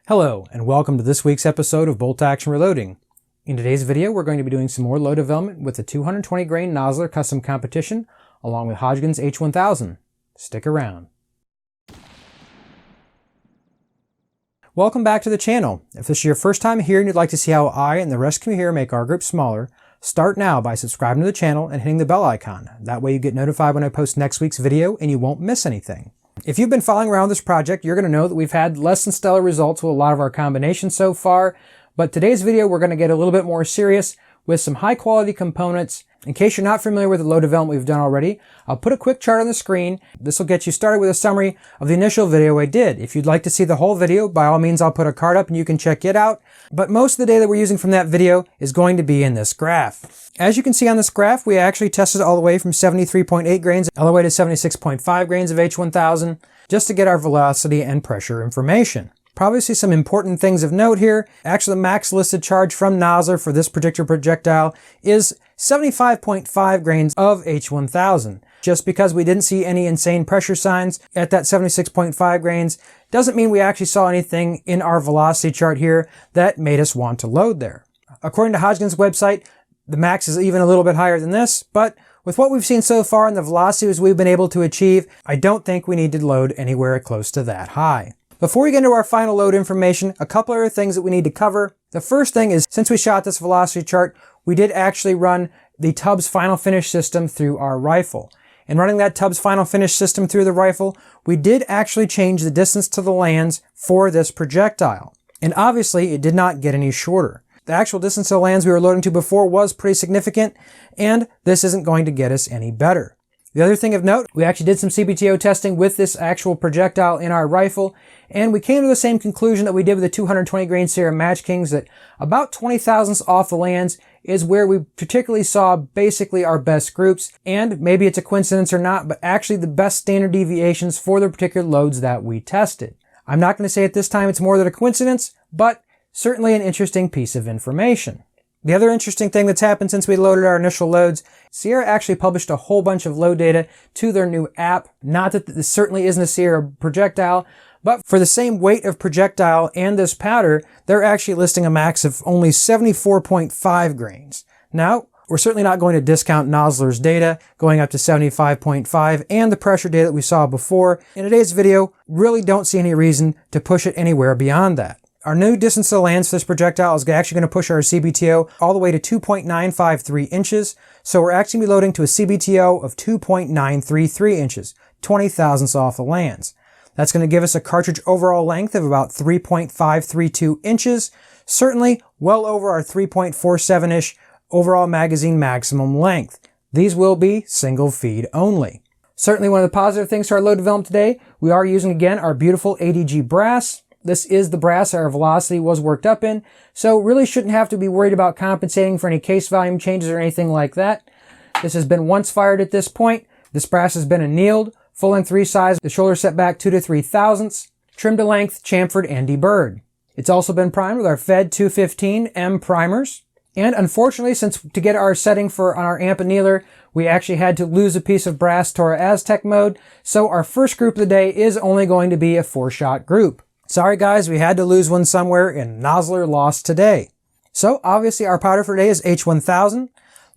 Hello, and welcome to this week's episode of Bolt Action Reloading. In today's video, we're going to be doing some more load development with the 220 grain Nosler custom competition, along with Hodgdon's H1000. Stick around. Welcome back to the channel. If this is your first time here and you'd like to see how I and the rest of you here make our group smaller, start now by subscribing to the channel and hitting the bell icon. That way you get notified when I post next week's video and you won't miss anything. If you've been following around this project, you're going to know that we've had less than stellar results with a lot of our combinations so far, but today's video we're going to get a little bit more serious with some high quality components. In case you're not familiar with the load development we've done already, I'll put a quick chart on the screen. This will get you started with a summary of the initial video I did. If you'd like to see the whole video, by all means I'll put a card up and you can check it out. But most of the data that we're using from that video is going to be in this graph. As you can see on this graph, we actually tested all the way from 73.8 grains all the way to 76.5 grains of H1000 just to get our velocity and pressure information. Probably see some important things of note here. Actually, the max listed charge from Nosler for this particular projectile is 75.5 grains of H1000. Just because we didn't see any insane pressure signs at that 76.5 grains doesn't mean we actually saw anything in our velocity chart here that made us want to load there. According to Hodgdon's website, the max is even a little bit higher than this, but with what we've seen so far and the velocities we've been able to achieve, I don't think we need to load anywhere close to that high. Before we get into our final load information, a couple other things that we need to cover. The first thing is, since we shot this velocity chart, we did actually run the Tubbs final finish system through our rifle. And running that Tubbs final finish system through the rifle, we did actually change the distance to the lands for this projectile. And obviously, it did not get any shorter. The actual distance to the lands we were loading to before was pretty significant, and this isn't going to get us any better. The other thing of note, we actually did some CBTO testing with this actual projectile in our rifle, and we came to the same conclusion that we did with the 220 grain Sierra Match Kings, that about 20 thousandths off the lands is where we particularly saw basically our best groups, and maybe it's a coincidence or not, but actually the best standard deviations for the particular loads that we tested. I'm not going to say at this time it's more than a coincidence, but certainly an interesting piece of information. The other interesting thing that's happened since we loaded our initial loads, Sierra actually published a whole bunch of load data to their new app. Not that this certainly isn't a Sierra projectile, but for the same weight of projectile and this powder, they're actually listing a max of only 74.5 grains. Now, we're certainly not going to discount Nosler's data going up to 75.5 and the pressure data that we saw before. In today's video, really don't see any reason to push it anywhere beyond that. Our new distance to the lands for this projectile is actually going to push our CBTO all the way to 2.953 inches. So we're actually going to be loading to a CBTO of 2.933 inches, 20 thousandths off the lands. That's going to give us a cartridge overall length of about 3.532 inches, certainly well over our 3.47-ish overall magazine maximum length. These will be single feed only. Certainly one of the positive things to our load development today, we are using again our beautiful ADG Brass. This is the brass our velocity was worked up in, so really shouldn't have to be worried about compensating for any case volume changes or anything like that. This has been once fired at this point. This brass has been annealed, full length resize, the shoulder set back 2 to 3 thousandths, trimmed to length, chamfered, and deburred. It's also been primed with our Fed 215M primers. And unfortunately, since to get our setting for on our amp annealer, we actually had to lose a piece of brass to our Aztec mode, so our first group of the day is only going to be a 4-shot group. Sorry guys, we had to lose one somewhere and Nosler lost today. So obviously our powder for today is H1000.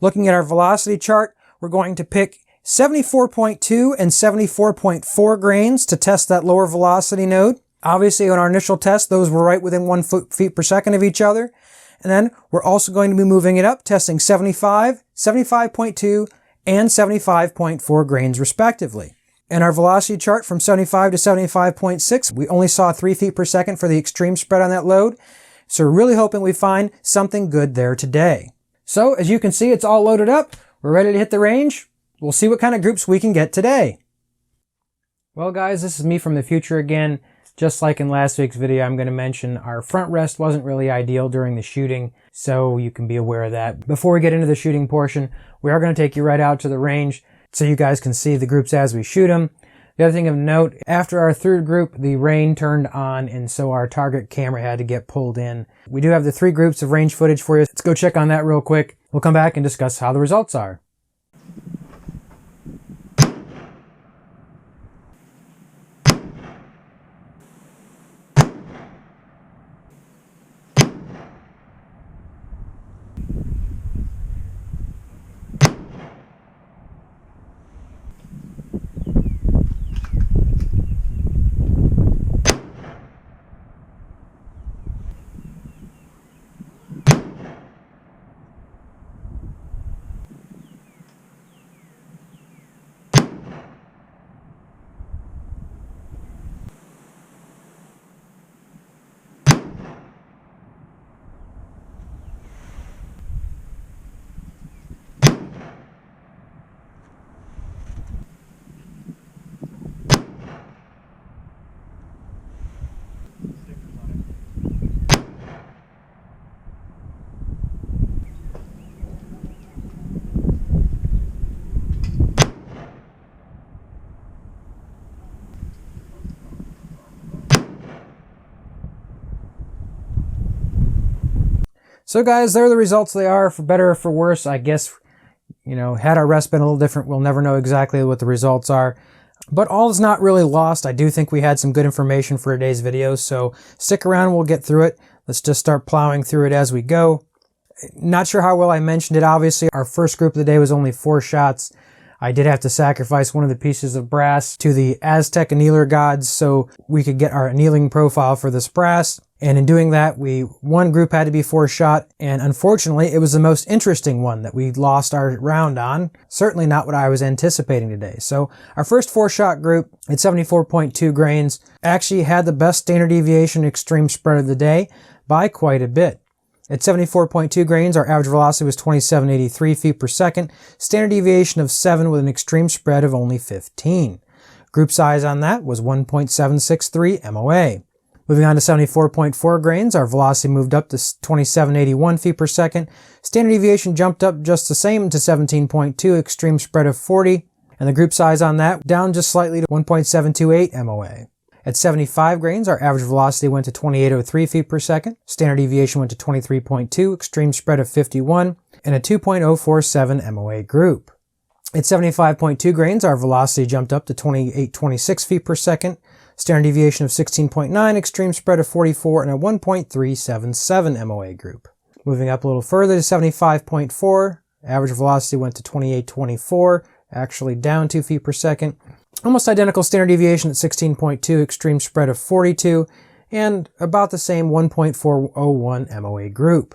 Looking at our velocity chart, we're going to pick 74.2 and 74.4 grains to test that lower velocity node. Obviously on our initial test, those were right within 1 feet per second of each other. And then we're also going to be moving it up, testing 75, 75.2, and 75.4 grains respectively. In our velocity chart from 75 to 75.6, we only saw 3 feet per second for the extreme spread on that load. So we're really hoping we find something good there today. So as you can see, it's all loaded up. We're ready to hit the range. We'll see what kind of groups we can get today. Well guys, this is me from the future again. Just like in last week's video, I'm going to mention our front rest wasn't really ideal during the shooting, so you can be aware of that. Before we get into the shooting portion, we are going to take you right out to the range so you guys can see the groups as we shoot them. The other thing of note, after our third group, the rain turned on, and so our target camera had to get pulled in. We do have the 3 groups of range footage for you. Let's go check on that real quick. We'll come back and discuss how the results are. So guys, there are the results. They are, for better or for worse. I guess, you know, had our rest been a little different, we'll never know exactly what the results are. But all is not really lost. I do think we had some good information for today's video, so stick around, we'll get through it. Let's just start plowing through it as we go. Not sure how well I mentioned it. Obviously, our first group of the day was only 4 shots. I did have to sacrifice one of the pieces of brass to the Aztec annealer gods so we could get our annealing profile for this brass. And in doing that, one group had to be 4 shot, and unfortunately, it was the most interesting one that we lost our round on. Certainly not what I was anticipating today. So our first 4 shot group at 74.2 grains actually had the best standard deviation extreme spread of the day by quite a bit. At 74.2 grains, our average velocity was 2783 feet per second, standard deviation of 7 with an extreme spread of only 15. Group size on that was 1.763 MOA. Moving on to 74.4 grains, our velocity moved up to 2781 feet per second, standard deviation jumped up just the same to 17.2, extreme spread of 40, and the group size on that down just slightly to 1.728 MOA. At 75 grains, our average velocity went to 2803 feet per second, standard deviation went to 23.2, extreme spread of 51, and a 2.047 MOA group. At 75.2 grains, our velocity jumped up to 2826 feet per second, standard deviation of 16.9, extreme spread of 44, and a 1.377 MOA group. Moving up a little further to 75.4, average velocity went to 2824, actually down 2 feet per second. Almost identical standard deviation at 16.2, extreme spread of 42, and about the same 1.401 MOA group.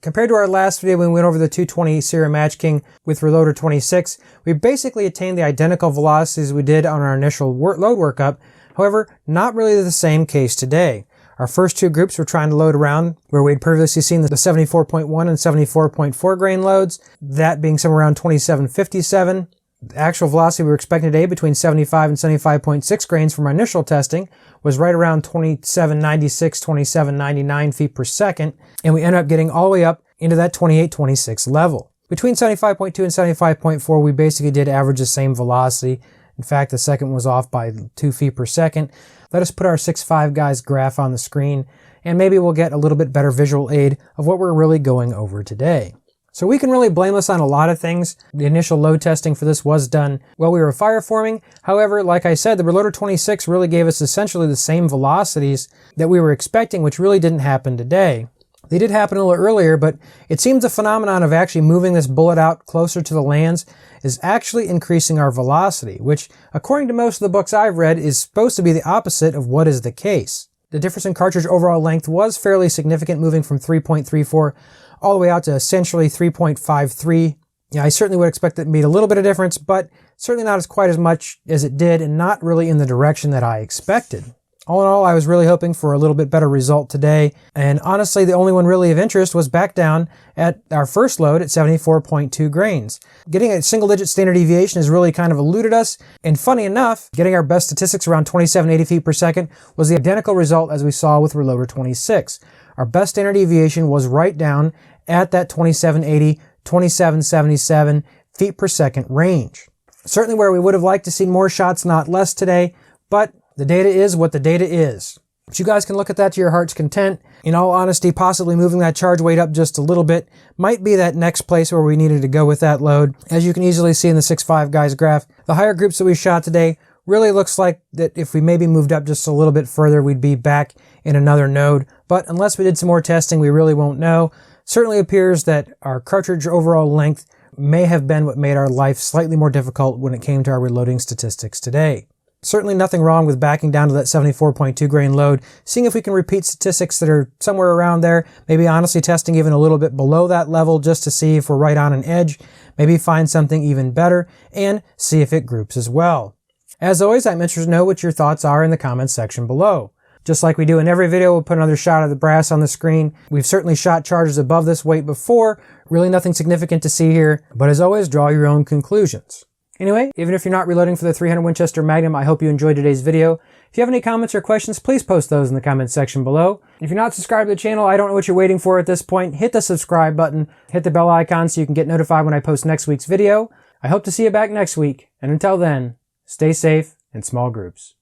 Compared to our last video when we went over the 220 Sierra Match King with Reloader 26, we basically attained the identical velocities we did on our initial load workup. However, not really the same case today. Our first 2 groups were trying to load around where we'd previously seen the 74.1 and 74.4 grain loads, that being somewhere around 2757. The actual velocity we were expecting today between 75 and 75.6 grains from our initial testing was right around 2796, 2799 feet per second, and we ended up getting all the way up into that 2826 level. Between 75.2 and 75.4, we basically did average the same velocity. In fact, the second was off by 2 feet per second. Let us put our 6.5 guys graph on the screen, and maybe we'll get a little bit better visual aid of what we're really going over today. So we can really blame this on a lot of things. The initial load testing for this was done while we were fireforming. However, like I said, the Reloader 26 really gave us essentially the same velocities that we were expecting, which really didn't happen today. They did happen a little earlier, but it seems the phenomenon of actually moving this bullet out closer to the lands is actually increasing our velocity, which, according to most of the books I've read, is supposed to be the opposite of what is the case. The difference in cartridge overall length was fairly significant, moving from 3.34 all the way out to essentially 3.53. Yeah, I certainly would expect that to be a little bit of difference, but certainly not as quite as much as it did, and not really in the direction that I expected. All in all, I was really hoping for a little bit better result today, and honestly, the only one really of interest was back down at our first load at 74.2 grains. Getting a single-digit standard deviation has really kind of eluded us, and funny enough, getting our best statistics around 2780 feet per second was the identical result as we saw with Reloader 26. Our best standard deviation was right down at that 2780, 2777 feet per second range. Certainly where we would have liked to see more shots, not less today, but the data is what the data is. But you guys can look at that to your heart's content. In all honesty, possibly moving that charge weight up just a little bit might be that next place where we needed to go with that load. As you can easily see in the 6.5 guys graph, the higher groups that we shot today really looks like that if we maybe moved up just a little bit further, we'd be back in another node. But unless we did some more testing, we really won't know. Certainly appears that our cartridge overall length may have been what made our life slightly more difficult when it came to our reloading statistics today. Certainly nothing wrong with backing down to that 74.2 grain load, seeing if we can repeat statistics that are somewhere around there, maybe honestly testing even a little bit below that level just to see if we're right on an edge, maybe find something even better, and see if it groups as well. As always, I'm interested to know what your thoughts are in the comments section below. Just like we do in every video, we'll put another shot of the brass on the screen. We've certainly shot charges above this weight before, really nothing significant to see here, but as always, draw your own conclusions. Anyway, even if you're not reloading for the 300 Winchester Magnum, I hope you enjoyed today's video. If you have any comments or questions, please post those in the comments section below. If you're not subscribed to the channel, I don't know what you're waiting for at this point. Hit the subscribe button, hit the bell icon so you can get notified when I post next week's video. I hope to see you back next week, and until then, stay safe in small groups.